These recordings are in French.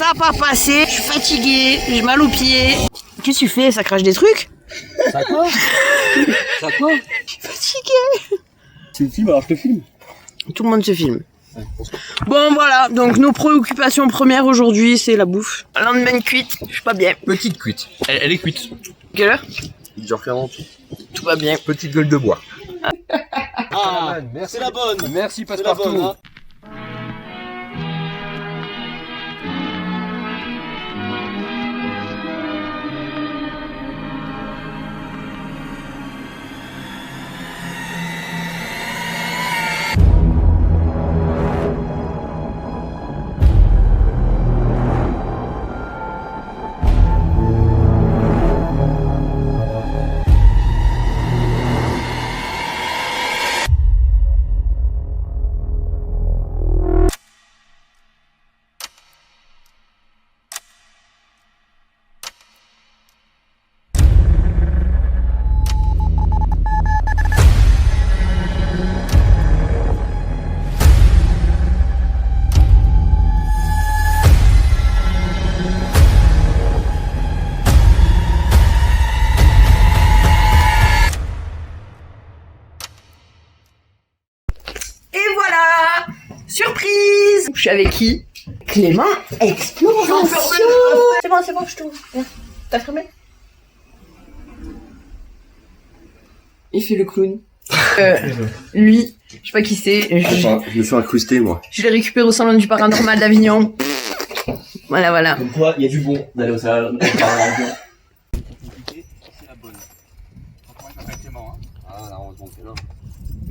Ça a pas passé, je suis fatiguée, j'ai mal aux pieds. Qu'est-ce que tu fais? Ça crache des trucs? Ça quoi? Ça quoi? Je suis fatiguée. Tu me filmes alors je te filme. Tout le monde se filme. Bon voilà, donc nos préoccupations premières aujourd'hui, c'est la bouffe. Lendemain cuite, je suis pas bien. Petite cuite. Elle est cuite. Quelle heure? 10h40. Tout va bien. Petite gueule de bois. Ah, c'est la bonne. Merci C'est la bonne, Passepartout. hein. Et voilà! Surprise! Je suis avec qui? Clément Exploration! C'est bon, je t'ouvre. Viens. T'as fermé? Il fait le clown. Lui, je sais pas qui c'est. Je me suis incrusté moi. Je l'ai récupéré au salon du paranormal d'Avignon. Voilà. Comme quoi, il y a du bon d'aller au salon. C'est la bonne. Comment il s'appelle Clément, hein? Ah, là, heureusement que c'est là.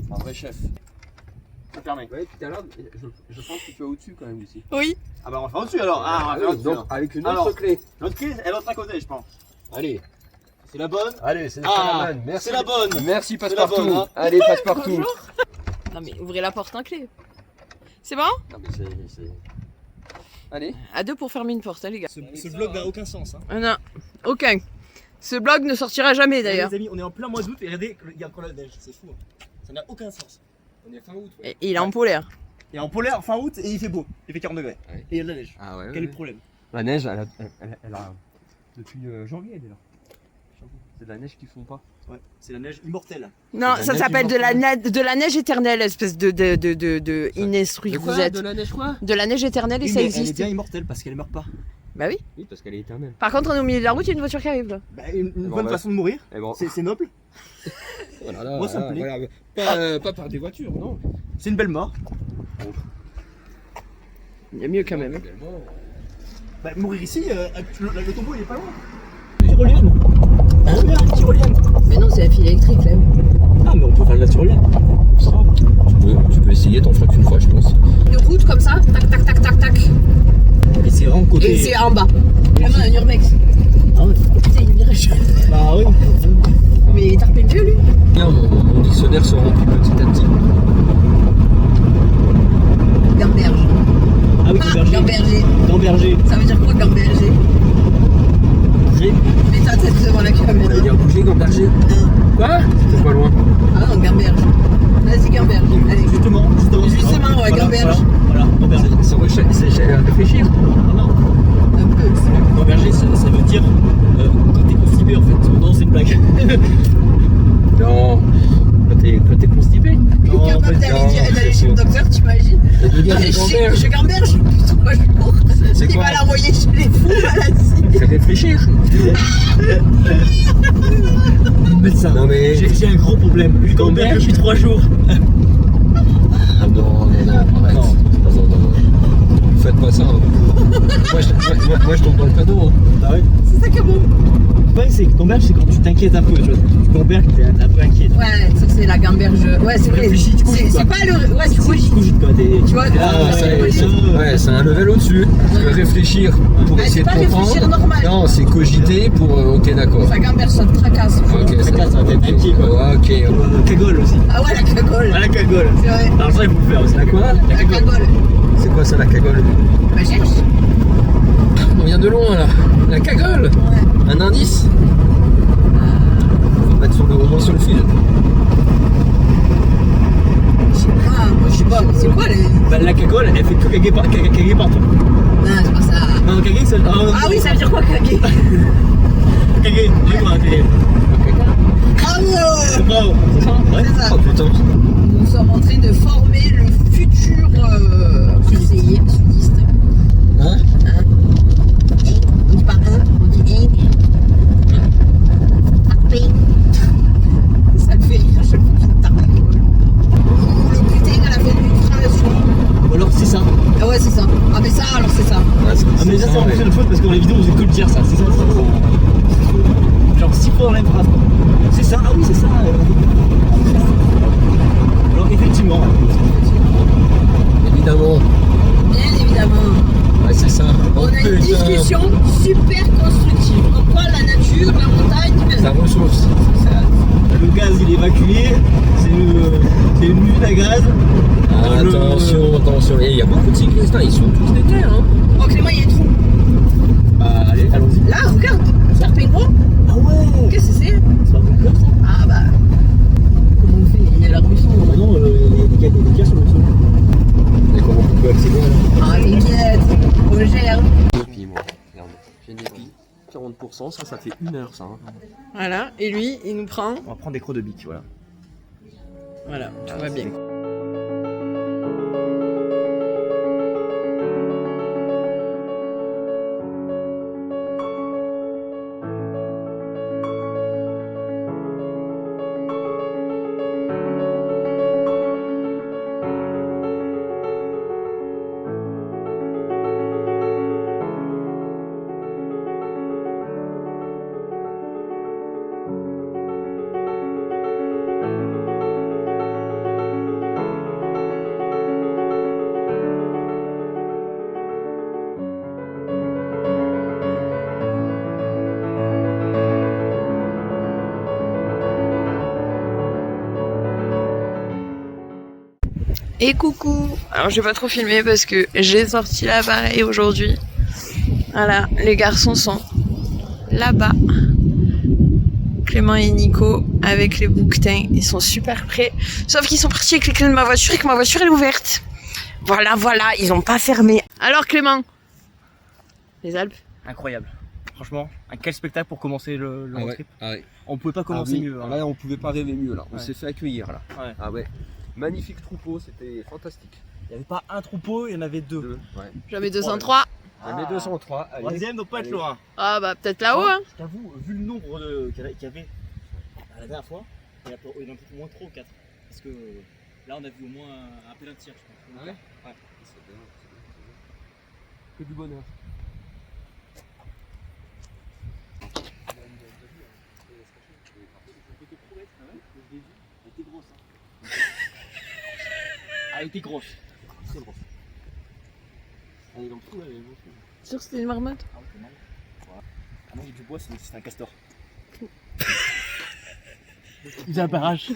C'est un vrai chef. Ça permet. Ouais, tout à l'heure, je pense que tu es au-dessus quand même ici. Oui. Ah bah on va faire au-dessus alors. Ah, on va faire au-dessus. Donc alors. avec une Alors. autre clé. L'autre clé, elle est l'autre à côté, je pense. Allez, C'est la bonne. c'est Ah, la bonne. Merci. c'est la bonne. Merci C'est la Passepartout. bonne, hein. Allez, Passepartout. Bonjour. Non mais ouvrez la porte en clé. C'est bon? Non mais c'est... Allez. À deux pour fermer une porte, hein, les gars. Ce vlog n'a aucun sens. Hein. Non, aucun. Ce blog ne sortira jamais d'ailleurs. Les amis, on est en plein mois d'août et regardez, il y a encore la neige. C'est fou. Hein. Ça n'a aucun sens. On est fin août. Et il est en polaire. Il est en polaire fin août et il fait beau. Il fait 40 degrés. Ouais. Et il y a de la neige. Ah ouais. Quel est le problème? La neige, elle a depuis janvier elle est là. C'est de la neige qu'ils font pas. Ouais, c'est la neige immortelle. Non, La ça neige s'appelle de immortelle. la neige éternelle, espèce de inestru que vous êtes. De la neige quoi? De la neige éternelle et Oui, ça mais elle est existe. bien immortelle parce qu'elle meurt pas. Bah oui. Oui, parce qu'elle est éternelle. Par contre, on est au milieu de la route, il y a une voiture qui arrive là. Bah, une bon, bonne bah. façon de mourir. Et bon, C'est noble. voilà, là, Moi, ça me plaît. voilà. Pas par des voitures, non. C'est une belle mort. Il y a mieux quand même. Bah, mourir ici, le tombeau il est pas loin. Tyrolienne. Tyrolienne. Mais non, c'est un fil électrique là. Ah, mais on peut faire de la tyrolienne. Ça va. Tu peux essayer, t'en feras qu'une fois, je pense. Une route comme ça, tac tac tac tac tac. Et c'est vraiment côté. Et c'est en bas. Vraiment un urbex. Ah ouais. Putain, il virage. Bah oui. Mais t'as repris le vieux lui? Mon dictionnaire se remplit petit à petit. Gamberge. Ah oui, Gamberger. Gamberger. Gamberger. Ça veut dire quoi Gamberger? Très. Mets ta tête devant la Ça veut caméra. dire bouger, Gamberger. Quoi? C'est pas loin. Ah non, Gamberge. Vas-y, Gamberge. Allez. Justement. Justement, ouais, Gamberge. Voilà, Gamberger. C'est réfléchir. Non, non. Un peu. Gamberger, ça veut dire quand t'es constipé en fait. Non, c'est une blague. Non. Quand t'es constipé. Non, Capable pas d'aller chez le docteur, t'imagines? Ça veut dire des gamberges. Je gamberge depuis 3 jours. C'est Il quoi? va l'envoyer chez les fous maladies. C'est réfléchir. Médecin. Non mais. J'ai un gros problème. Je gamberge depuis 3 jours. Ah non, arrête. Non. Non. Faites pas ça. Moi je tombe dans le panneau. Hein. Ah ouais. C'est ça qui est bon. Le problème, c'est que gamberge, c'est quand tu t'inquiètes un peu. Tu vois. Tu gamberges, t'es un peu inquiet. Ouais, ça c'est la gamberge. Ouais, c'est vrai. Réfléchis, tu cogites, C'est quoi. pas le. Ouais, tu Tu cogites. cogites quoi. Tu vois, Ah, c'est un level au-dessus. Parce que réfléchir pour Ah, essayer c'est de pas comprendre. réfléchir normal. Non, c'est cogiter pour. Ok, d'accord. Ça gamberge, ça te tracasse. Ok, Ça casse, ça va être inquiet quoi. Ouais, ok. Cagole aussi. Ah ouais, la cagole. Ah, la cagole. C'est vrai. Alors ça, il faut le faire aussi. La quoi? La cagole. C'est quoi ça, la cagole? Bah, cherche. On vient de loin là. La cagole. Ouais. Un indice? Faut mettre au moins sur le fil. Ah, moi, je sais pas, mais c'est quoi les. Bah, la cagole, elle fait que caguer partout. Non, c'est pas ça. Non, celle. Ah oui, ça veut dire quoi, Kage? Kage, dis-moi, Kage. Bravo! Bravo. C'est ça. Ouais. C'est ça. Oh putain. Nous sommes en train de former le futur conseiller sudiste. Hein? On dit pas un, on dit ing. Ça le fait rire à chaque fois qu'il tape une gueule. Ou le putain à la fin d'une phrase. Ou alors c'est ça. Ah ouais, c'est ça. Ah mais ça, alors c'est ça. Ah mais ça, on fait le faute parce que dans les vidéos on faisait que le dire ça. C'est ça. Genre 6 fois dans la même phrase. C'est ça, ah oui, c'est ça. Alors effectivement. Évidemment. Bien évidemment. Ouais, c'est ça. On a une discussion super constructive. Comme quoi la nature, la montagne, La ressource. Le gaz il est évacué, c'est une usine à gaz. Attention, et il y a beaucoup de cyclistes, hein. Ils sont tous d'été. Hein. Oh Clément, il y a un trou. Bah allez, allons-y. Là, regarde, serpent gros. Ah ouais. Qu'est-ce que c'est? C'est pas beaucoup ça. Ah bah. Comment on fait? Il y a la ruisseau. Ah non, il y a des gars sur le sol. Et comment on peut accéder là? Ah t'inquiète, on gère. Puis moi, regarde, j'ai des billes, 40%, ça fait 1 heure ça. Hein. Voilà, et lui, il nous prend. On va prendre des crocs de bique, voilà. Voilà, tout va bien. Et coucou. Alors je vais pas trop filmer parce que j'ai sorti l'appareil aujourd'hui. Voilà, les garçons sont là-bas. Clément et Nico avec les bouquetins, ils sont super prêts. Sauf qu'ils sont partis avec les clés de ma voiture et que ma voiture elle est ouverte. Voilà, ils ont pas fermé. Alors Clément, les Alpes? Incroyable. Franchement, quel spectacle pour commencer le road trip. Ah ouais. On pouvait pas commencer mieux. Hein. Là, on pouvait pas rêver mieux là. On Ouais. s'est fait accueillir là. Ouais. Ah ouais. Magnifique troupeau, c'était fantastique. Il n'y avait pas un troupeau, il y en avait deux. Ouais. J'avais 203. Il y en avait 203. Allez. Troisième, donc pas être loin. Ah bah peut-être là-haut hein. Je t'avoue, vu le nombre qu'il y avait la dernière fois, il y en a au moins 3 ou 4. Parce que là, on a vu au moins un peu d'un tir, je pense. Ah ouais. Ouais. C'est bien, c'est bien. Que du bonheur. Elle était grosse. Très grosse. Elle est dans le trou, elle est grosse. Sûr que c'était une marmotte? Ah, ok, non. Voilà. Ah non, il y a du bois, c'est un castor. Il a un barrage.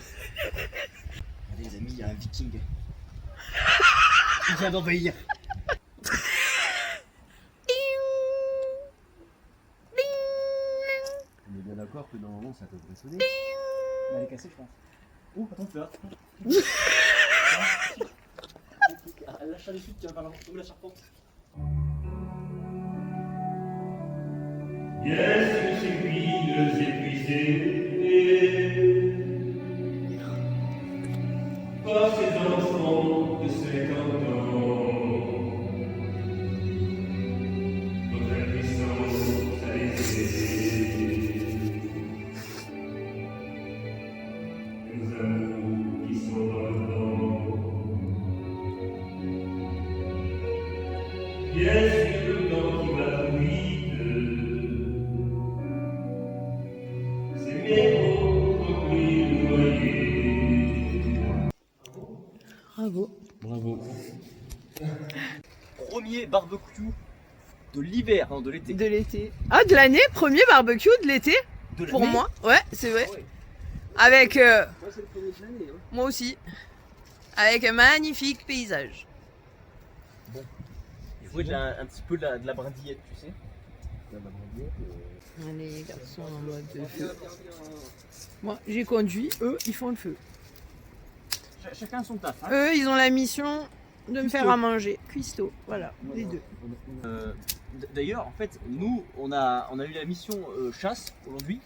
Regardez les amis, il y a un viking. Il vient d'envahir. On est bien d'accord que normalement ça devrait sonner. Elle est cassée, je pense. Oh, attends, fais là. Elle lâche les chutes, tiens, vers la charpente. Yes, stupides épuisés par ces enfants de 50 ans. Notre impuissance à les aider. Nos amours qui sont dans le temps. Bien sûr, le temps qui va trop vite. Bravo. Bravo. Premier barbecue de l'hiver, non de l'été. De l'été. Ah, de l'année, premier barbecue de l'été De pour l'année. moi. Ouais, c'est vrai. Ouais. Avec Moi c'est le premier de l'année. Hein. moi aussi. Avec un magnifique paysage. Il faut un petit peu de la brindillette, tu sais. Allez, les garçons en mode feu. Moi, j'ai conduit, eux, ils font le feu. Chacun son taf. Hein. Eux, ils ont la mission de me faire à manger. Cuistot, voilà, les deux. D'ailleurs, en fait, nous, on a eu la mission chasse aujourd'hui.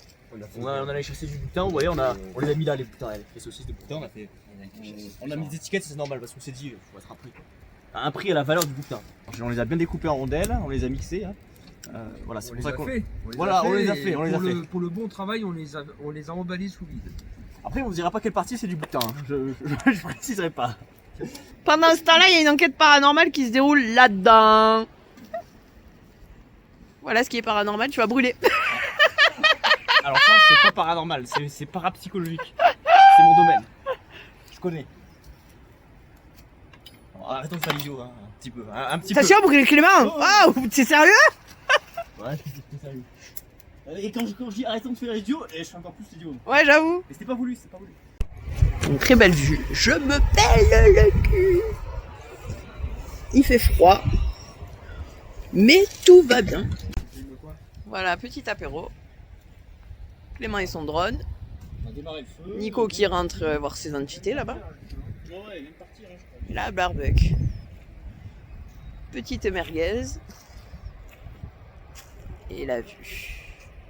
On allait chasser du butin, vous voyez, on les a mis là, les butins, les saucisses de butin, on a mis des étiquettes, c'est normal parce qu'on s'est dit, il faut être un prix. Un prix à la valeur du butin. On les a bien découpés en rondelles, on les a mixés. Hein. Voilà, c'est pour ça qu'on on les a fait. Pour le bon travail, on les a emballés sous vide. Après, on vous dira pas quelle partie c'est du butin, hein. Je préciserai pas. Pendant ce temps-là, il y a une enquête paranormale qui se déroule là-dedans. Voilà ce qui est paranormal, tu vas brûler. Alors ça, c'est pas paranormal, c'est parapsychologique. C'est mon domaine. Je connais. Alors, arrêtons de faire l'idiot, hein, un petit peu. Un petit peu. Attention, brûler Clément. Oh, t'es sérieux? Ouais, je suis sérieux. Et quand je dis arrêtons de faire l'idiot, je fais encore plus l'idiot. Ouais, j'avoue. Mais c'était pas voulu, c'était pas voulu. Une très belle vue. Je me pèle le cul. Il fait froid. Mais tout va bien. Voilà, petit apéro. Clément et son drone. On a démarré le feu. Nico qui rentre voir ses entités là-bas. Ouais, il vient de partir, hein, je crois. La barbecue. Petite merguez. Et la vue.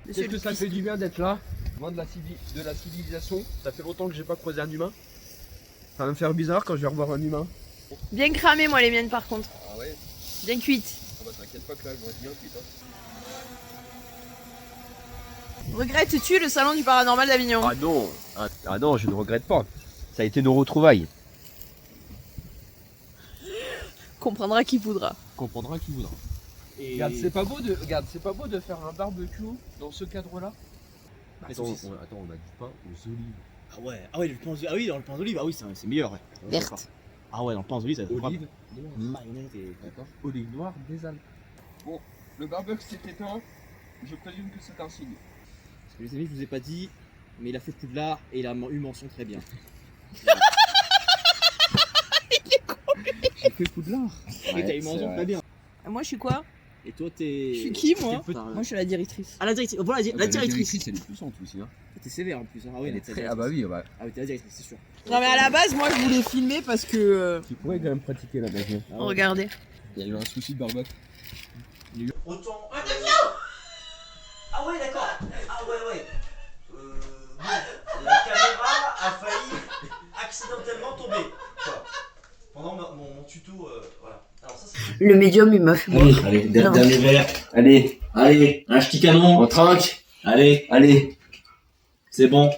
Qu'est-ce que ça fait du bien d'être là, loin de la civilisation. Ça fait longtemps que j'ai pas croisé un humain. Ça va me faire bizarre quand je vais revoir un humain. Bien cramé moi les miennes par contre. Ah ouais? Bien cuites. Ah bah t'inquiète pas que là, elles vont être bien cuites. Regrettes-tu le salon du paranormal d'Avignon? Ah non, je ne regrette pas. Ça a été nos retrouvailles. Comprendra qui voudra. Comprendra qui voudra. Et... Regarde, c'est pas beau de faire un barbecue dans ce cadre-là. Attends, on a du pain aux olives. Ah ouais, le pain aux olives. Ah oui, dans le pain aux olives, ah oui, c'est meilleur. Ouais. Verte. Ah ouais, dans le pain aux olives, ça va être Olives, marionnette et... d'accord. Olives noires des Alpes. Bon, le barbecue s'est éteint. Je présume que c'est un signe. Parce que les amis, je vous ai pas dit, mais il a fait Poudlard et il a eu mention très bien. J'ai fait Poudlard. Et t'as eu mention très bien. Moi je suis quoi? Et toi, t'es... Je suis qui moi? T'es Moi je suis la directrice. Ah, la directrice. Voilà, la directrice. elle est puissante aussi. Hein. T'es sévère en plus. Hein. Ah ouais, elle est très Ah bah oui, bah. Ah oui, t'es la directrice, c'est sûr. Non mais à la base moi je voulais filmer parce que... Tu pourrais quand même pratiquer la base. Regardez. Il y a eu un souci de barbecue. Autant... Ah ouais, d'accord. Ah ouais. La caméra a failli accidentellement tomber. Quoi. Pendant mon tuto, voilà. Alors ça, c'est... Le médium il m'a fait boire. Allez, dernier verre. Allez, un petit canon. On trinque. Allez. C'est bon.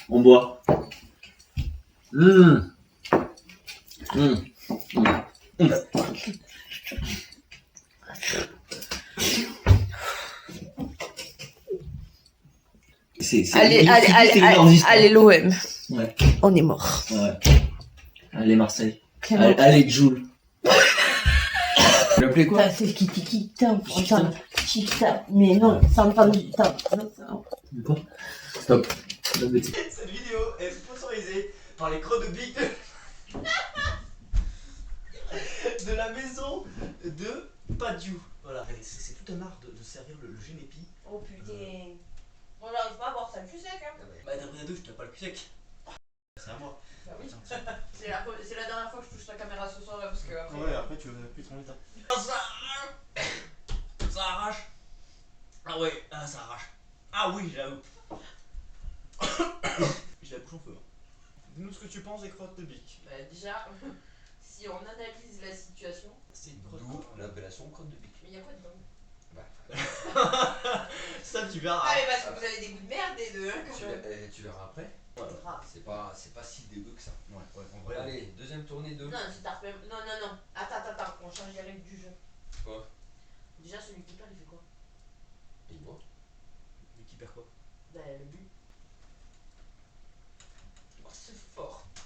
On boit. Allez l'OM. Ouais. On est mort. Ouais. Allez, Marseille. Allez, Joule. Tu l'appelais quoi? C'est Kitita, mais non, ça me parle de Quoi? Stop. Cette vidéo est sponsorisée par les crocs de Big de la maison de Padiou. Voilà, c'est tout un art de servir le génépi. Oh putain. On n'arrive pas à boire ça le cul sec, hein. Bah d'après les deux, je t'ai pas le cul sec. C'est à moi. Bah oui. C'est la dernière fois que je touche ta caméra ce soir là parce que après... Ouais, après tu vas plus trop longtemps. Ça arrache. Ah ouais, ça arrache. Ah oui, j'avoue. J'ai la bouche en feu. Dis-nous ce que tu penses des crottes de bique. Bah déjà, si on analyse la situation... C'est une crotte. D'où l'appellation crotte de bique. Mais y'a quoi dedans? Ça tu verras. Ah mais parce que vous avez des goûts de merde et de... Tu verras après. Grave. C'est pas si dégueu que ça. Ouais, en vrai. Allez, deuxième tournée de. Non, c'est tard. Non. Attends, on change les règles du jeu. Quoi? Déjà, celui qui perd, il fait quoi? Il boit. Mais qui perd quoi? Bah, le but. Oh,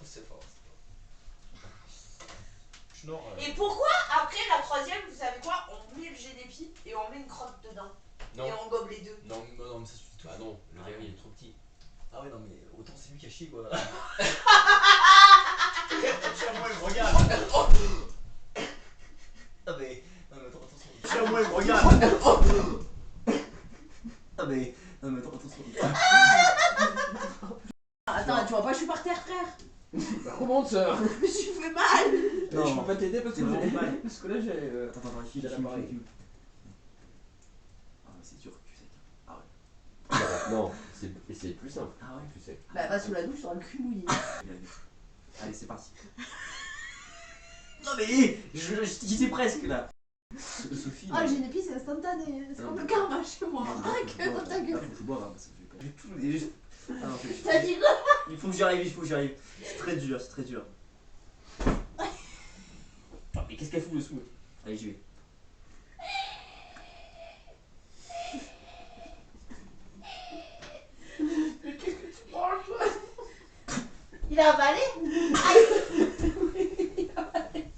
c'est fort. Schnorr. Et pourquoi, après la troisième, vous savez quoi? On met le génépi et on met une crotte dedans. Non. Et on gobe les deux. Non, mais ça suffit tout. Ah non, le verre il est trop petit. Ah ouais, non, mais autant c'est lui qui a chié quoi. Tiens-moi, il me regarde. Ah mais. Non, mais attends, attention. Tiens-moi, il me regarde. Ah mais. Non, mais attends, attention. Attends, tu vois pas, je suis par terre, frère. Comment ça? Je me suis fait mal. Non, je peux pas t'aider parce que c'est vraiment mal. parce que là j'ai. Attends, il a l'appareil. c'est dur que tu sais. Ah ouais. Non, c'est plus simple. Ah ouais. Tu sais. Bah, va sous la douche, t'auras le cul mouillé. Allez, c'est parti. Non mais, j'y étais presque là. Sophie. Ah, j'ai une épice, c'est instantané. C'est comme le karma chez moi. Que dans ta gueule. Faut que je boive, hein, parce que j'ai tout. Ah non, T'as dit quoi? il faut que j'y arrive, il faut que j'y arrive. C'est très dur, c'est très dur. Ah, mais qu'est-ce qu'elle fout dessous? Allez, j'y vais. Mais qu'est-ce que tu manges, toi? Il a avalé? Aïe! Il a avalé.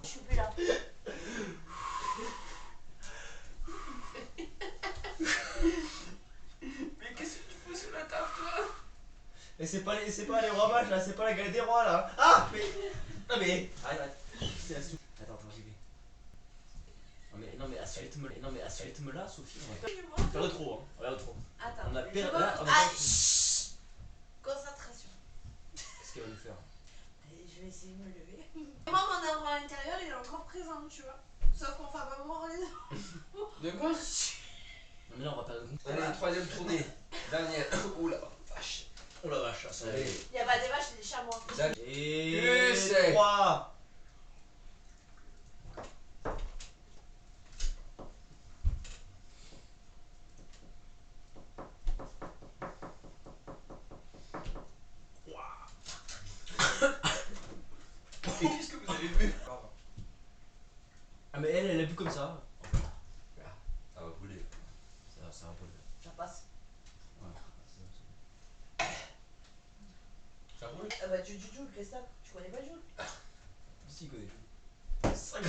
Je suis plus là. Mais qu'est-ce que tu fais sous la table, toi? Mais c'est pas les rois mages là, c'est pas la galette des rois là. Ah, mais. Non mais. Arrête. C'est la soupe. Attends, j'y vais. Non mais assiette-me là, Sophie. On va faire de trop, hein. On va faire de trop. Attends. On a perdu. Ah, chut. Concentration. Qu'est-ce qu'elle va nous faire? Allez, je vais essayer de me lever. Moi, mon endroit à l'intérieur, il est encore présent, tu vois. Sauf qu'on va pas voir les autres. De quoi? Non mais là on va perdre de compte. Allez, troisième tournée. Dernière. Oula, vache. Oh la vache, ça Allez. Il y a pas des vaches, c'est des chamois. Et. Que c'est 3. Qu'est-ce que vous avez vu? Ah mais elle a bu comme ça. Ça va brûler. Ça va pas le Ça passe. Ça roule? Ah bah, tu joues, Christophe. Tu connais pas Jules? Si, il connaît. 50.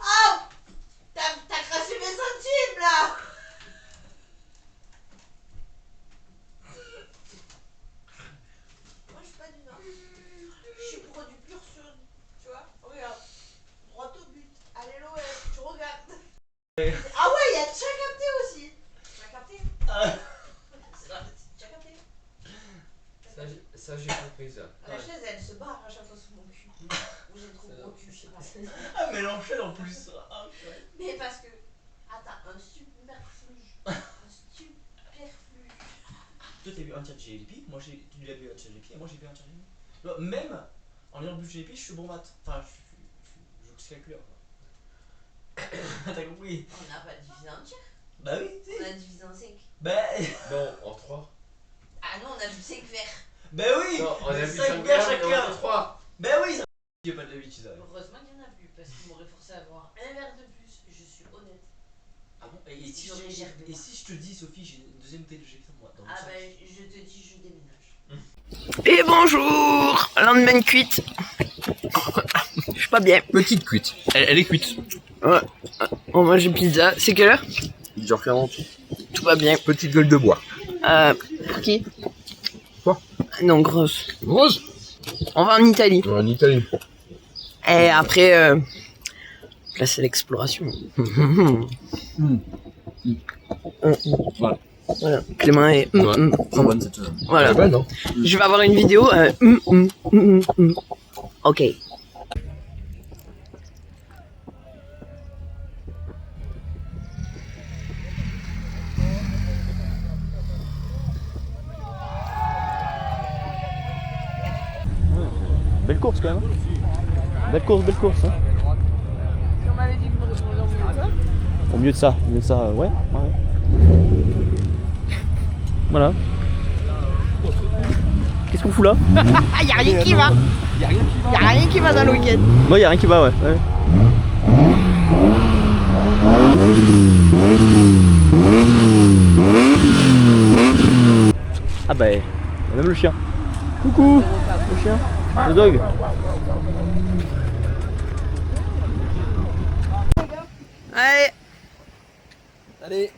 Oh! T'as craché mes centimes là! Moi je suis pas du Nord. Je suis produit pur sur. Tu vois? Regarde. Droit au but. Allez l'OS, tu regardes. Ah ouais, il y a déjà capté aussi. Tu as capté? C'est la petite. Tu as capté? Ça j'ai compris ça. La chaise elle se barre à chaque fois sous mon cul. Ou j'ai trop gros cul, je sais pas. Ah mais l'enchaîne en plus. Ah, purée. Mais parce que. Attends, un submerfuge. Un superfuge. Toi t'as bu un tiers de JLP, moi tu l'as bu un tiers de JLP et moi j'ai bu un tiers de JLP. Même en ayant bu de JLP, je suis bon maths. Enfin, je joue que calculeur quoi. T'as compris? On n'a pas divisé en tiers. Bah oui, tu On sais. a divisé en 5. Bah. Non, en 3. Ah non, on a bu 5 verres. Bah oui. Non, on a vu 5 5 verres verres chacun. chacun. 3. Bah oui, ça. Il y a pas de la bêtise. Heureusement qu'il y en a plus, parce qu'il m'aurait forcé à boire un verre de plus. Je suis honnête. Ah bon? Et si je te dis, Sophie, j'ai une deuxième bouteille de GP moi dans le Ah sac. bah, je te dis, je déménage. Et bonjour! Lendemain de cuite. Je suis pas bien. Petite cuite. Elle est cuite. Ouais. On mange une pizza. C'est quelle heure? 10h40. Tout va bien. Petite gueule de bois. Pour qui? Quoi? Non, grosse. Rose? On va en Italie. En Italie. Et après, place à l'exploration. Voilà. Voilà. Clément est. Très bonne cette. Voilà. Bah non. Je vais avoir une vidéo. Ok. Belle course quand même. Belle course. Hein. On m'avait dit que vous répondez Au mieux de ça, ouais. Voilà. Qu'est-ce qu'on fout là? Ah, y'a rien qui va. Y'a rien qui va dans le week-end. Ouais, y'a rien qui va, ouais. Ah bah, même le chien. Coucou, le chien, le dog. Allez.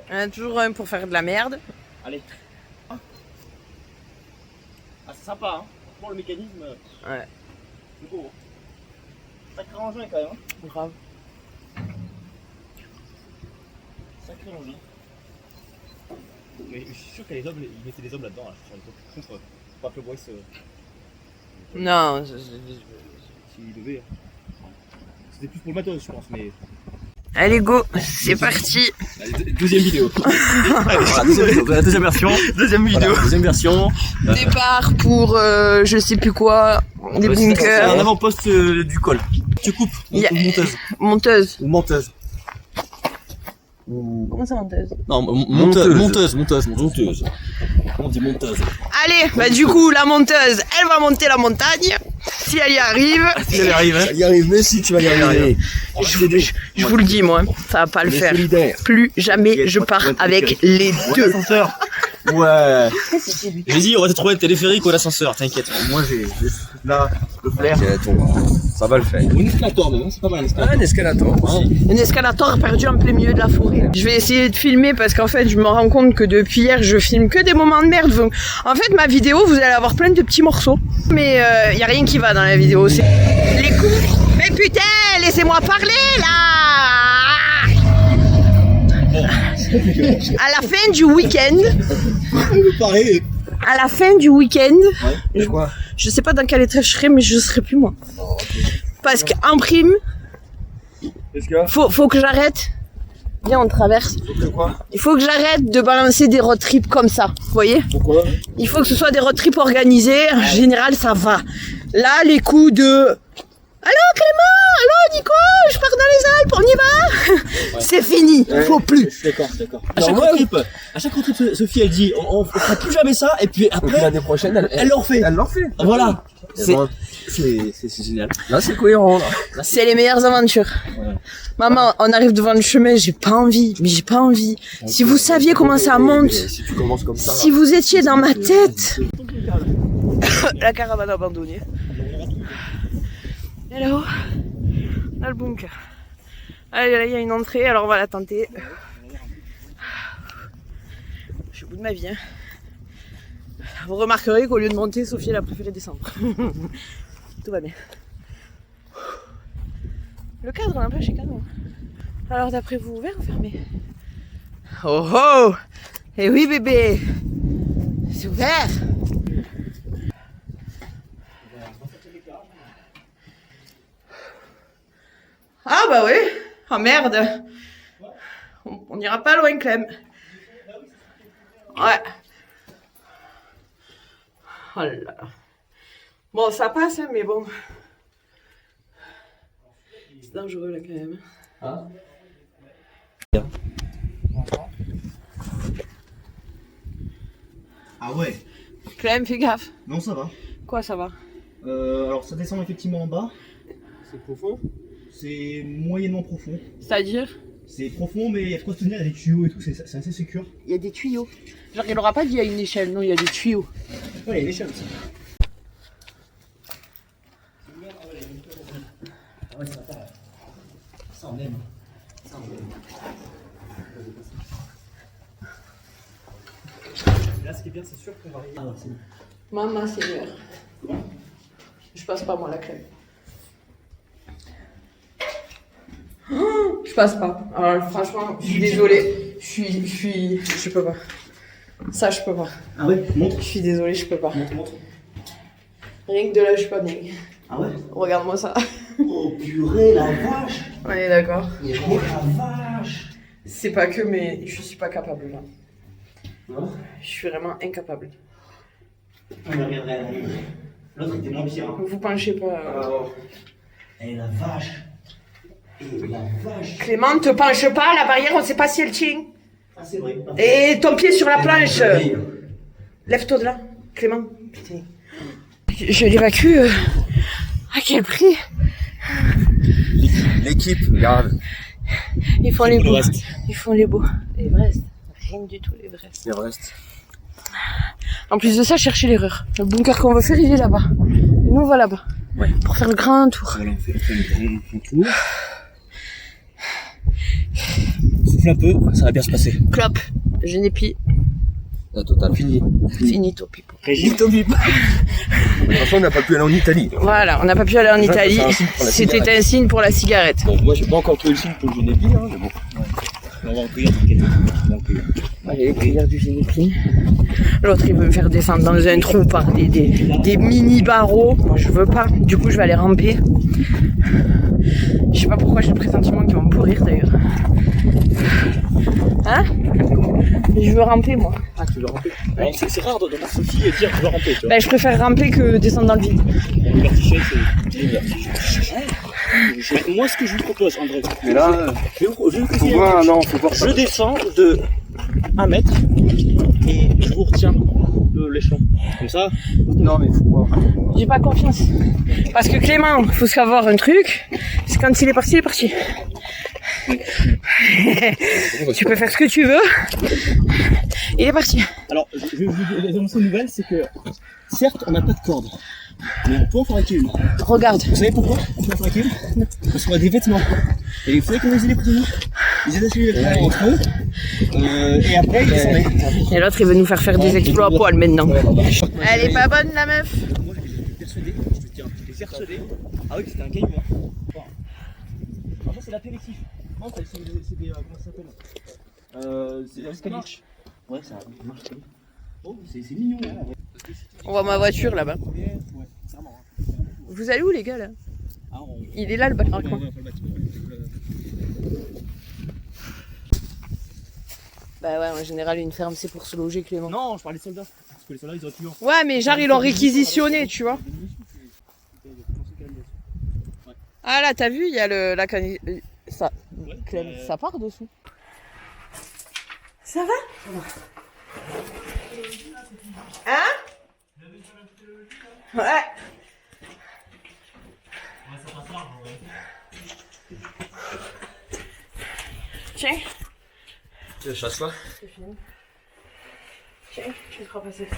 Il y en a toujours un pour faire de la merde. Allez. Ah, c'est sympa, hein. Pour le mécanisme. Ouais. C'est beau. Sacré engin quand même. Hein. Grave. Sacré engin. Mais je suis sûr que les hommes, ils mettaient des hommes là-dedans, là, sur l'époque. Pour pas que le bruit se. Non, s'il devait. C'était plus pour le matos, je pense, mais. Allez go, c'est parti. Allez, deuxième vidéo. Allez, voilà, deuxième version. Deuxième vidéo. Voilà, deuxième version. Départ pour je sais plus quoi, des C'est bunkers. un avant-poste du col. Tu coupes. Y a- Ou monteuse. Monteuse. Ou menteuse. Comment ça monteuse? Non, monteuse. On dit monteuse. Allez, bah du coup la monteuse, elle va monter la montagne. Si elle y arrive, Si elle arrive, hein. y arrive, mais si tu vas y arriver. je vous le dis moi, ça va pas le faire. Solidaire. Plus jamais je pars avec les deux. L'ascenseur. Ouais. J'ai dit, on va te trouver le téléphérique ou l'ascenseur, t'inquiète. Moi, j'ai là le flair. Ça va le faire. Ou une escalator même, c'est pas mal un escalator. Un escalator aussi. Un escalator perdu en plein milieu de la forêt. Je vais essayer de filmer parce qu'en fait je me rends compte que depuis hier je filme que des moments de merde. Donc, en fait ma vidéo vous allez avoir plein de petits morceaux. Mais y a rien qui va dans la vidéo. C'est les coups. Mais putain, laissez-moi parler là. À la fin du week-end. Pareil. À la fin du week-end. Et quoi? Je sais pas dans quel état je serai, mais je serai plus moi. Parce qu'en prime, Qu'est-ce qu'il y a? faut que j'arrête. Viens, on traverse. Quoi? Il faut que j'arrête de balancer des road trips comme ça. Vous voyez? Pourquoi? Il faut que ce soit des road trips organisés. En général, ça va. Là, les coups de. Allô Clément, allô Nico, je pars dans les Alpes, on y va. C'est fini, faut plus. D'accord. À chaque road trip, Sophie, elle dit, on fera plus jamais ça, et puis Et puis après, l'année prochaine, elle le refait. Elle l'en fait. Voilà. C'est bon. C'est génial. Là, c'est cohérent, là. C'est les meilleures aventures. Maman, on arrive devant le chemin, j'ai pas envie. Si vous saviez comment ça monte, Si tu commences comme ça. si vous étiez dans ma tête. La caravane abandonnée. Et là-haut, dans le bunker. Allez, là, il y a une entrée, alors on va la tenter. Je suis au bout de ma vie. Hein. Vous remarquerez qu'au lieu de monter, Sophie, elle a préféré descendre. Tout va bien. Le cadre, n'empêche, est canon. Alors, d'après vous, ouvert ou fermé? Oh oh! Eh oui, bébé! C'est ouvert! Ah bah oui! Oh merde! On n'ira pas loin, Clem. Ouais. Oh là là. Bon, ça passe, hein, mais bon. C'est dangereux là quand même. Ah. Ah ouais. Clem, fais gaffe. Non, ça va. Quoi, ça va? Alors ça descend effectivement en bas. C'est profond. C'est moyennement profond. C'est-à-dire? C'est profond, mais il y a de quoi se tenir, il y a des tuyaux et tout, c'est assez sécure. Il y a des tuyaux. Genre, il n'aura pas dit il y a une échelle, non, il y a des tuyaux. Ouais, il y a une échelle aussi. Ah ouais, ça va. Ça on aime. Ça on aime. Là, ce qui est bien, c'est sûr qu'on va arriver. Ah ouais, c'est bon. Maman, Seigneur. Je passe pas, moi, la crème. Oh, je passe pas. Alors, franchement, je suis désolée. Je peux pas. Ça, je peux pas. Ah ouais, montre. Je suis désolée, je peux pas. Montre. Rien que de là, je suis pas bien. Ah ouais. Regarde-moi ça. Oh purée, la vache. On est d'accord. Oh la vache. C'est pas que, mais je suis pas capable, là. Non. Je suis vraiment incapable. On reviendrait. L'autre était moins pire. Hein. Vous penchez pas. Et la vache. Et la vache. Clément, te penche pas, la barrière, on sait pas si elle tient. Ah, c'est vrai. Et ton pied sur la planche. Lève-toi de là, Clément. Putain. Je l'évacue. À quel prix? L'équipe, regarde. Ils font les beaux. L'Everest. Ils font les beaux. L'Everest. Rien du tout, l'Everest. L'Everest. En plus de ça, cherchez l'erreur. Le bunker qu'on veut faire, il est là-bas. Et nous, on va là-bas. Ouais. Pour faire le grand tour. Voilà, on fait le grand tour. Souffle un peu, ça va bien se passer. Clope. Genépi. La totale. Fini. Finito, pipo. Régime Tobip. De toute façon, on n'a pas pu aller en Italie. Voilà, on n'a pas pu aller en Déjà, Italie. c'est un signe pour la C'était cigarette. un signe pour la cigarette. Bon, moi, j'ai pas encore trouvé le signe pour le Genépi, hein, mais bon. On va en cueillir, t'inquiète. On va en cueillir. Allez, cueillir du génépi. L'autre, il veut me faire descendre dans un trou par des mini barreaux. Moi, je veux pas. Du coup, je vais aller ramper. Je sais pas pourquoi j'ai le pressentiment qu'ils vont me pourrir d'ailleurs. Hein? Je veux ramper, moi. Ah, tu veux ramper? Ouais, c'est rare d'entendre Sophie dire je veux ramper, tu vois. Ben, je préfère ramper que descendre dans le vide. Le vertige, c'est le vertige. Moi, ce que je vous propose, en vrai, Mais là, je vais vous conseiller faut un voir, truc. non, faut voir ça. Je descends de 1 mètre et je vous retiens l'échelon. Comme ça. Non, mais faut voir. J'ai pas confiance. Parce que Clément, faut savoir un truc, c'est quand il est parti, il est parti. Tu peux faire ce que tu veux. Il est parti. Alors, je vais vous annoncer une nouvelle, c'est que certes, on n'a pas de corde, mais on peut en fabriquer une. Regarde. Vous savez pourquoi on peut en fabriquer une? Parce qu'on a des vêtements. Et vous savez comment ils les prennent? Ils attachaient les vêtements entre eux, et après ils descendaient. Et l'autre, il veut nous faire faire des exploits à poil maintenant. Elle est pas bonne, la meuf. Moi, j'étais persuadé, je te tiens, j'étais persuadé. Ah oui, que c'était un caillou. Hein. Alors ça, c'est l'apéritif. Non, c'est des. Comment ça s'appelle? C'est l'escalier. Ouais, ça marche comme ça. Oh, c'est mignon, hein, en vrai. On voit ma voiture là-bas. Ouais, clairement. Vous allez où, les gars, là? Ah, Il est là, le bâtiment. Bah ouais, en général, une ferme, c'est pour se loger, Clément. Non, je parlais des soldats. Parce que les soldats, ils ont tué. Ouais, mais genre, ils l'ont réquisitionné, tu vois. Ah là, t'as vu, il y a la canne... Ça, Clem, ça part dessous. Ça va? Hein? Ouais. Tiens. Tu la chasses là? C'est fini. Tiens, je vais te repasser ça.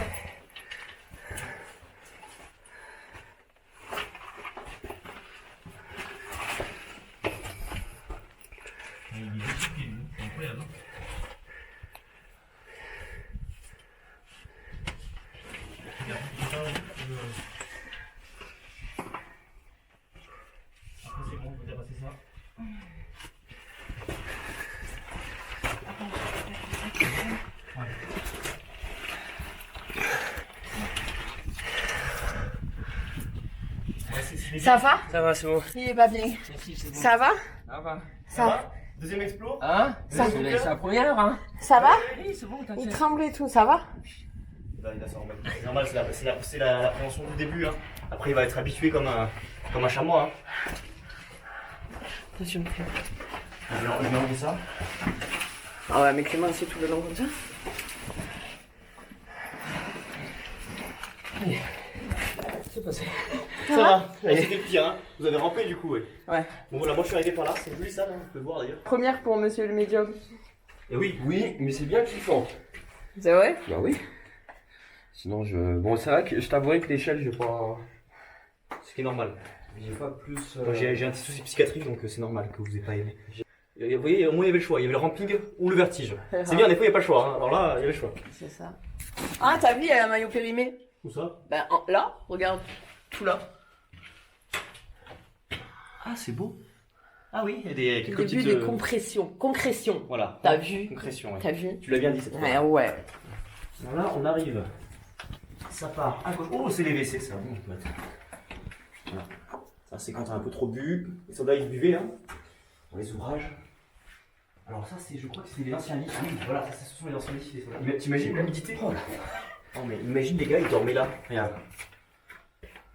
Ça va? Ça va, c'est bon. Il est pas bien. Ça va? Ça va. Ça va? Deuxième explo. Hein? C'est la première, hein? Ça va? Oui, c'est bon, Il t'inquiète. tremble et tout, ça va? Il va s'en remettre. C'est normal, c'est l'appréhension du début. Hein. Après, il va être habitué comme un chamois. Hein. Attention, Clément. Je vais enlever ça. Ah ouais, mais Clément, c'est tout le long comme ça? C'est passé. Ça va. C'était le pire, hein. Vous avez rampé du coup, ouais. Ouais. Bon, voilà, moi je suis arrivé par là. C'est joli ça, là. On peut voir d'ailleurs. Première pour monsieur le médium. Et oui. Oui, mais c'est bien kiffant. C'est vrai? Bah oui. Sinon, bon, c'est vrai que je t'avouerai que l'échelle, j'ai pas. Ce qui est normal. J'ai pas plus. Moi, j'ai un petit souci psychiatrique, donc c'est normal que vous ayez pas aimé. Vous voyez, au moins il y avait le choix. Il y avait le ramping ou le vertige. C'est bien, des fois il n'y a pas le choix. Hein. Alors là, il y avait le choix. C'est ça. Ah, t'as vu, il y a un maillot périmé? Où ça? Ben, là, regarde. Tout là. Ah, c'est beau. Ah oui, il y a des Le quelques début petites. des compressions. Concrétion. Voilà. T'as vu? Concrétion, ouais. T'as vu? Tu l'as bien dit cette fois. Ouais, ouais. Alors là, on arrive. Ça part à gauche. Oh, c'est les WC, ça. Bon, je peux mettre. Voilà. Ça, c'est quand t'as un peu trop bu. Les soldats, ils buvaient, hein. Dans les ouvrages. Alors, ça, c'est, je crois que c'est les anciens lits. Oui, voilà, ça, ce sont les anciens lits des soldats. T'imagines l'humidité? Oh là. Non, mais imagine les gars, ils dormaient là. Regarde.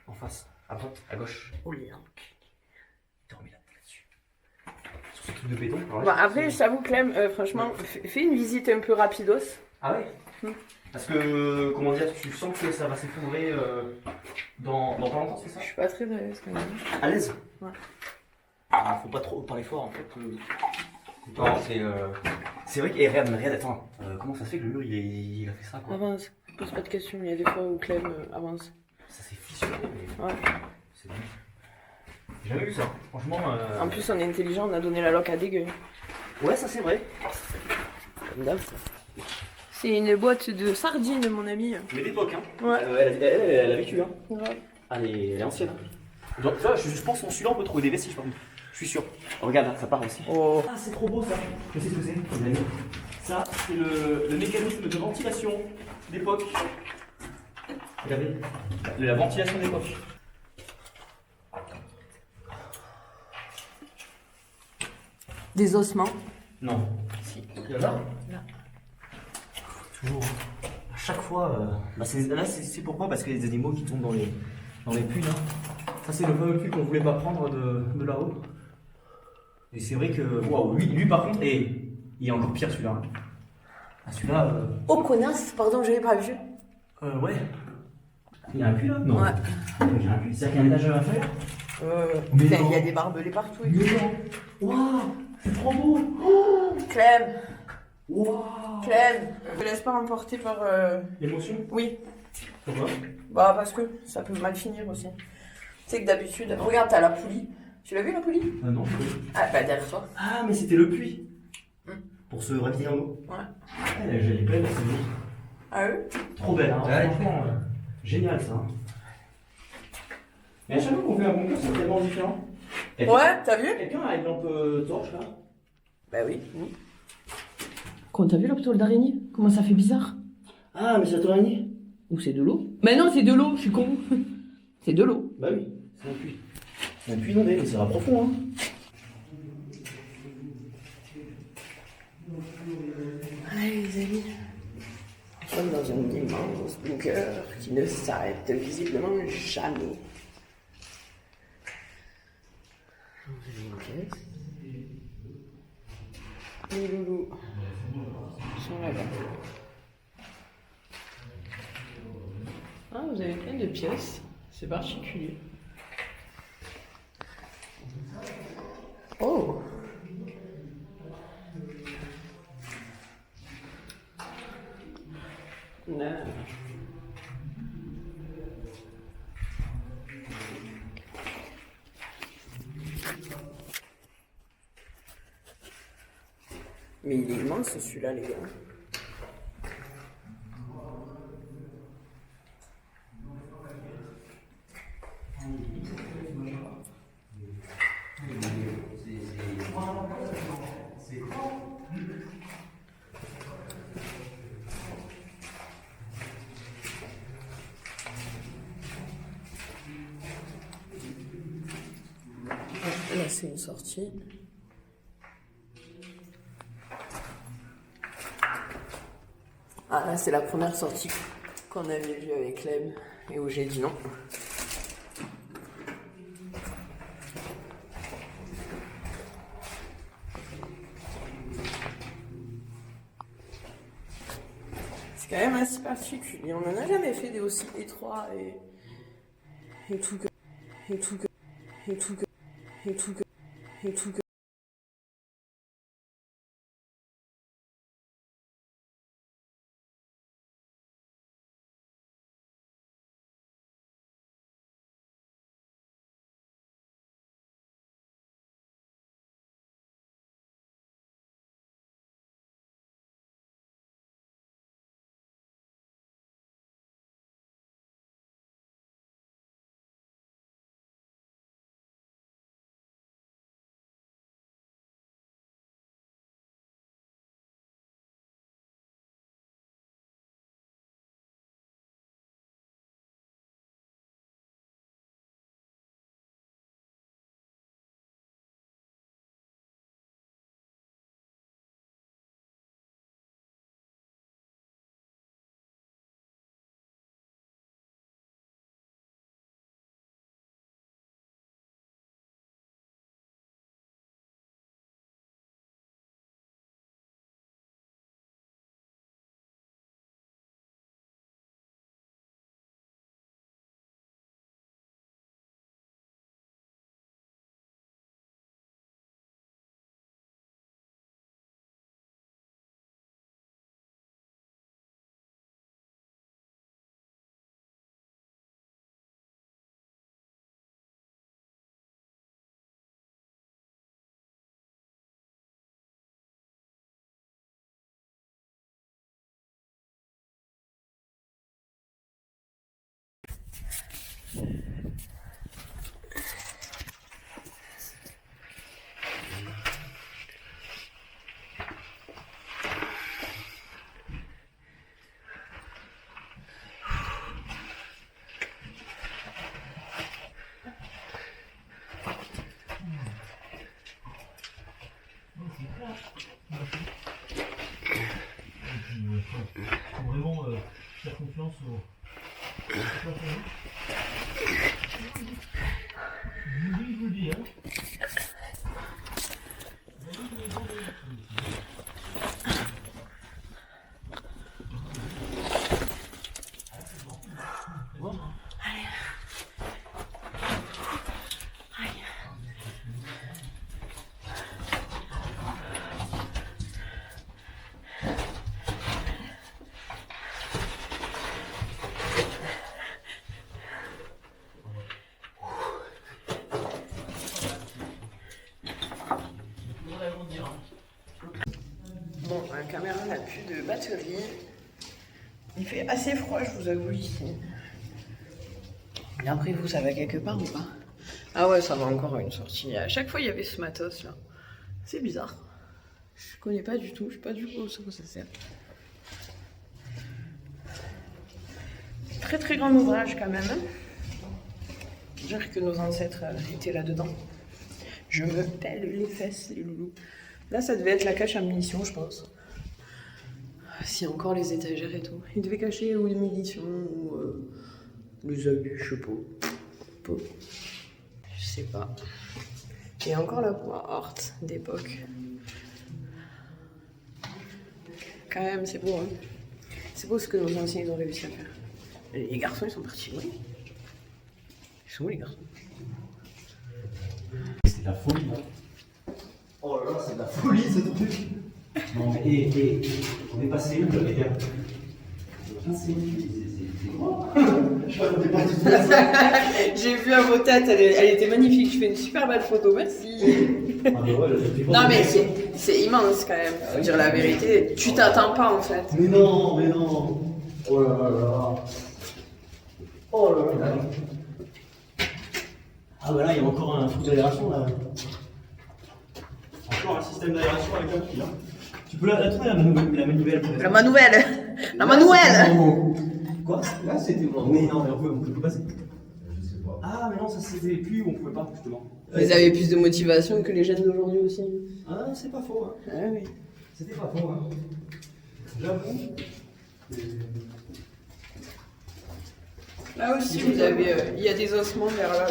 En face, à droite, à gauche. Oh, les Ils dormaient là-dessus. Sur ce truc de béton. Alors là, Bon, après, je t'avoue, Clem, franchement, fais une visite un peu rapidos. Ah ouais? Parce que, comment dire, tu sens que ça va s'effondrer dans pas longtemps, c'est ça? Je suis pas très à l'aise quand même. À l'aise? Ouais. Ah, faut pas trop parler fort en fait. Non, c'est vrai que. Regarde, attends. Comment ça se fait que le mur il a fait ça quoi? Avance, pose pas de questions, il y a des fois où Clem avance. Ça s'est fissuré, mais. Ouais. C'est dingue. J'ai jamais vu ça. Franchement. En plus, on est intelligent, on a donné la loc à dégueu. Ouais, ça c'est vrai. Comme d'hab. C'est une boîte de sardines, mon ami. Mais d'époque, hein. Ouais. Elle a vécu, hein. Ouais. Ah, elle est ancienne. Hein. Donc, là, je pense qu'en celui-là, on peut trouver des vestiges par contre. Je suis sûr. Regarde, hein, ça part aussi. Oh. Ah, c'est trop beau ça. Je sais ce que c'est, les amis. Ça, c'est le mécanisme de ventilation d'époque. Regardez, la ventilation d'époque. Des ossements. Non. Si. Là. Toujours. À chaque fois. Là, c'est pourquoi? Parce qu'il y a des animaux qui tombent dans les puits. Là. Ça, c'est le fameux puits qu'on voulait pas prendre de là-haut. Et c'est vrai que. Waouh, lui par contre, il est encore pire celui-là. Ah, celui-là. Oh connasse, pardon, j'avais pas vu. Ouais. Il y a un puits là? Non. Ouais. Il y a un puits. C'est-à-dire qu'il y a un étage à faire? Mais il y a des barbelés partout. Mais non. Waouh, c'est trop beau. Clem, Waouh. Clem, ne te laisse pas emporter par... L'émotion? Oui, Pourquoi? bah parce que ça peut mal finir aussi. Tu sais que d'habitude, regarde, t'as la poulie. Tu l'as vu la poulie? Non, je Ah bah derrière toi. Ah, mais c'était le puits. Pour se ravitailler en eau. Ouais. Elle est belle, c'est beau. Ah eux? Trop belle, hein. Ouais. Franchement, génial ça. hein. Mais à chaque fois qu'on fait un concours, c'est tellement différent. Ouais, t'as vu? Quelqu'un a une lampe torche là? Bah oui. Quand t'as vu la tôle d'araignée? Comment ça fait bizarre? Ah, mais c'est la toile d'araignée? Ou c'est de l'eau? Mais non, c'est de l'eau, je suis con. C'est de l'eau. Bah oui, c'est un puits. C'est un puits inondé, mais c'est pas profond, hein. Allez les amis, nous sommes dans un immense bunker qui ne s'arrête visiblement jamais. Vous avez une caisse. Les loulous sont là-bas. Ah, vous avez plein de pièces, c'est particulier. Oh! Non. Mais il est immense celui-là, les gars. Là, c'est une sortie. Ah, là, c'est la première sortie qu'on avait vue avec Clem et où j'ai dit non. C'est quand même assez particulier. On n'en a jamais fait des aussi étroits et tout que. Et tout que. Et tout que. Et tout que. Et tout que. Faire confiance au. Je vous le dis, hein. Bon, la caméra n'a plus de batterie. Il fait assez froid, je vous avoue, ici. Et après, vous, ça va quelque part ou pas? Ah ouais, ça va encore une sortie. À chaque fois, il y avait ce matos là. C'est bizarre. Je connais pas du tout, je sais pas du tout à quoi ça sert. Très très grand ouvrage quand même. Dire que nos ancêtres étaient là-dedans. Je me pèle les fesses, les loulous. Là, ça devait être la cache à munitions, je pense. Si encore les étagères et tout. Ils devaient cacher ou les munitions ou les abus, je sais pas. Je sais pas. Et encore la porte d'époque. Quand même, c'est beau, hein. C'est beau ce que nos anciens ils ont réussi à faire. Les garçons, ils sont partis, oui. Ils sont où les garçons? C'est de la folie, hein. Oh là là, c'est de la folie ce truc. Non, mais on est passé où là, les gars? C'est quoi? Je ne pas du tout ça. J'ai vu à vos têtes, elle était magnifique. Je fais une super belle photo, merci. Ah bah ouais, Non mais c'est immense quand même, faut dire la vérité. Tu t'attends pas en fait. Mais non, mais non. Oh là là là. Oh là là là. Ah bah là, il y a encore un truc d'aération là. Encore un système d'aération avec un fil. Hein. Tu peux la trouver la manivelle. La manouelle. La manouelle. Quoi? Là c'était bon. Mais non, mais on peut passer. Je sais pas. Ah mais non, ça c'était plus où on pouvait pas justement. Vous avez plus de motivation que les jeunes d'aujourd'hui aussi. Ah c'est pas faux. Hein. Ah oui. C'était pas faux. Hein. J'avoue. Là aussi vous avez, il y a des ossements vers là.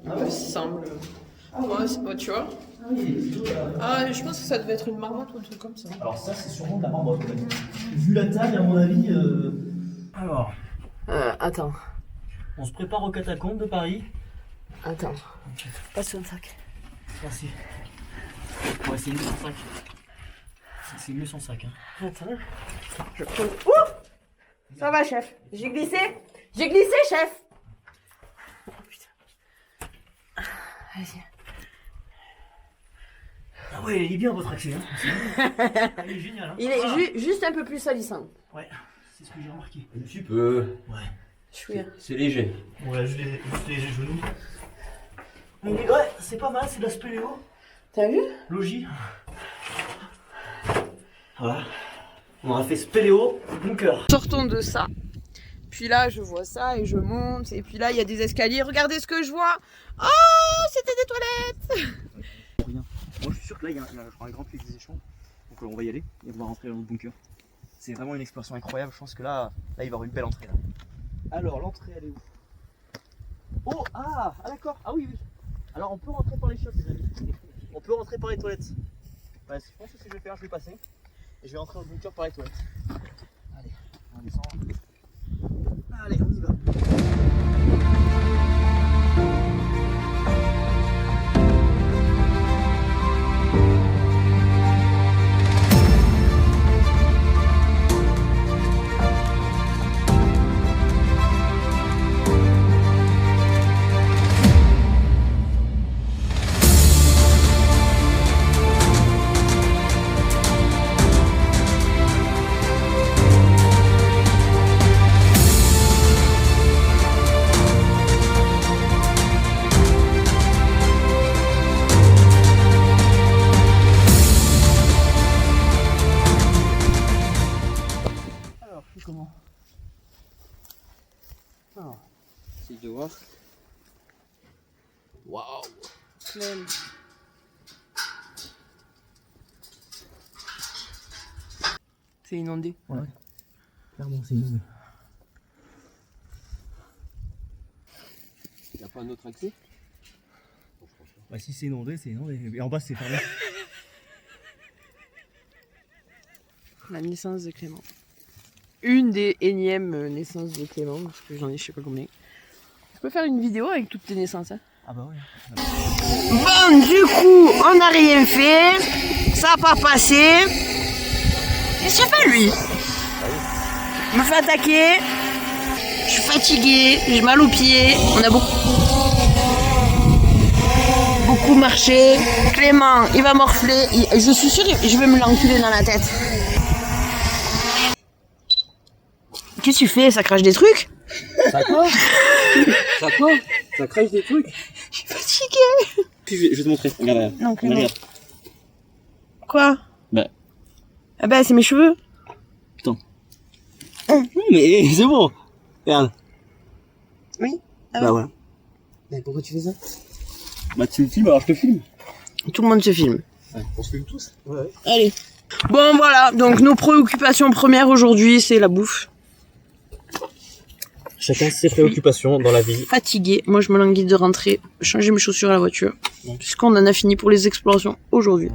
Ah Il ouais. me semble. Ah Ouais, c'est pas, tu vois. Ah oui, c'est tout, là. Ah, je pense que ça devait être une marmotte ou un truc comme ça. Alors ça c'est sûrement de la marmotte. Vu la taille à mon avis. Alors, Attends. on se prépare aux catacombes de Paris. Attends. Passe ton sac. Merci. Ouais, c'est mieux son sac. C'est mieux son sac. Hein. Attends. Je prends. Ouh! Ça va, chef. J'ai glissé. J'ai glissé, chef. Oh putain. Vas-y. Ah ouais, il est bien votre accès. Hein. Il est génial. Hein. Il est juste un peu plus salissant. Ouais, c'est ce que j'ai remarqué. Un petit peu. Ouais. Chouïa. C'est léger. Ouais, juste les genoux. Mais ouais, c'est pas mal, c'est de la spéléo. T'as vu? Logis. Voilà. On a fait spéléo, bunker. Sortons de ça. Puis là, je vois ça et je monte. Et puis là, il y a des escaliers. Regardez ce que je vois. Oh, c'était des toilettes. Rien. Moi je suis sûr que là il y a je crois, un grand puits des échanges. Donc on va y aller et on va rentrer dans le bunker. C'est vraiment une exploration incroyable. Je pense que là il va y avoir une belle entrée là. Alors l'entrée elle est où? Oh d'accord. Ah oui. Alors on peut rentrer par les chiottes les amis. On peut rentrer par les toilettes. Ouais, je pense que ce que je vais faire, je vais passer. Et je vais rentrer dans le bunker par les toilettes. Allez, on descend. Allez, on y va. Comment? Alors, essaye de voir. Waouh! C'est inondé. Ouais. Clairement, c'est inondé. pas un autre accès? Bah si c'est inondé, c'est inondé. Et en bas c'est fermé. La naissance de Clément. Une des énièmes naissances de Clément, parce que j'en ai je sais pas combien. Je peux faire une vidéo avec toutes tes naissances, hein. Ah bah ouais. Bon, du coup, on n'a rien fait. Ça n'a pas passé. Qu'est-ce qu'il fait, lui? Il me fait attaquer. Je suis fatiguée. J'ai mal aux pieds. On a beaucoup marché. Clément, il va morfler. Je suis sûre, je vais me l'enculer dans la tête. Qu'est-ce que tu fais? Ça crache des trucs? Ça quoi? Ça quoi? Ça crache des trucs? Je suis fatiguée. Puis je vais te montrer. Regarde. Non, Clément. Regarde. Quoi? Bah. Ah bah, c'est mes cheveux. Putain. Mais c'est bon. Regarde. Oui. Ah Bah ouais. voilà. Mais pourquoi tu fais ça? Bah tu me filmes, alors je te filme. Tout le monde se filme. Ouais, on se filme tous. Ouais. Allez. Bon, voilà. Donc, nos préoccupations premières aujourd'hui, c'est la bouffe. Chacun ses préoccupations dans la vie. Fatiguée. Moi, je me languis de rentrer, changer mes chaussures à la voiture. Puisqu'on en a fini pour les explorations aujourd'hui.